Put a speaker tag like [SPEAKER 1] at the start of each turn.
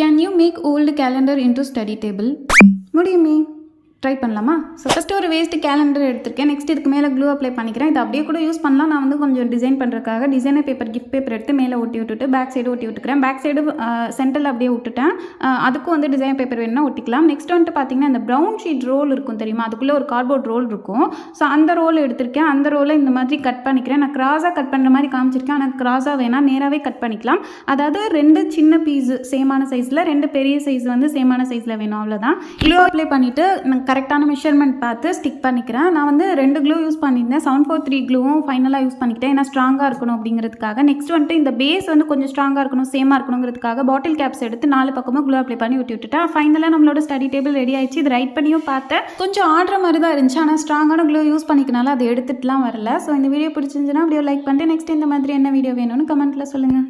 [SPEAKER 1] Can you make old calendar into study table? முடியுமே. Try பண்ணலாமா? So first ஒரு waste calendar எடுத்திருக்கேன். Next இதுக்கு மேலே க்ளூ அப்ளை பண்ணிக்கிறேன். இது அப்படியே கூட யூஸ் பண்ணலாம். நான் வந்து கொஞ்சம் டிசைன் பண்ணுறதுக்காக டிசைனர் பேப்பர் கிஃப்ட் பேப்பர் எடுத்து மேலே ஒட்டி விட்டுட்டு பேக் சைடு ஒட்டி விட்டுக்கிறேன். பேக் சைடு சென்டரில் அப்படியே விட்டுட்டேன். அதுக்கும் வந்து டிசைன் பேப்பர் வேணும்னா ஒட்டிக்கலாம். நெக்ஸ்ட் வந்துட்டு பார்த்தீங்கன்னா இந்த ப்ரௌன் ஷீட் ரோல் இருக்கும் தெரியுமா, அதுக்குள்ளே ஒரு கார்ட்போர்ட் ரோல் இருக்கும். ஸோ அந்த ரோல் எடுத்திருக்கேன். அந்த ரோலை இந்த மாதிரி கட் பண்ணிக்கிறேன். நான் கிராஸாக கட் பண்ணுற மாதிரி காமிச்சிருக்கேன். ஆனால் கிராஸாக வேணால் நேராகவே கட் பண்ணிக்கலாம். அதாவது 2 சின்ன பீஸு சேமான சைஸில், 2 பெரிய சைஸ் வந்து சேமான சைஸில் வேணும், அவ்வளோதான். க்ளூ அப்ளை பண்ணிவிட்டு நான் கரெக்டான மெஷர்மெண்ட் பார்த்து ஸ்டிக் பண்ணிக்கிறேன். நான் வந்து 2 க்ளூ யூஸ் பண்ணியிருந்தேன். 743 க்ளூவும் ஃபைனலாக யூஸ் பண்ணிக்கிட்டேன். ஏன்னா ஸ்ட்ராங்காக இருக்கணும் அப்படிங்கிறதுக்காக. நெக்ஸ்ட் வந்துட்டு இந்த பேஸ் வந்து கொஞ்சம் ஸ்ட்ராங்காக இருக்கணும், சேமாக இருக்கணுங்கிறதுக்காக பாட்டில் கேப்ஸ் எடுத்து 4 பக்கமும் க்ளூ அப்ளை பண்ணி விட்டுவிட்டுட்டேன். ஃபைனலாக நம்மளோட ஸ்டடி டேபிள் ரெடி ஆயிடுச்சு. இது ரைட் பண்ணியும் பார்த்தேன். கொஞ்சம் ஆடுற மாதிரி தான் இருந்துச்சு. ஆனால் ஸ்ட்ராங்கான க்ளூ யூஸ் பண்ணிக்கனால அது எடுத்துட்டுலாம் வரல. ஸோ இந்த வீடியோ பிடிச்சிருந்துச்சுன்னா அப்படியே லைக் பண்ணிட்டு நெக்ஸ்ட் இந்த மாதிரி என்ன வீடியோ வேணும்னு கமெண்ட்டில் சொல்லுங்கள்.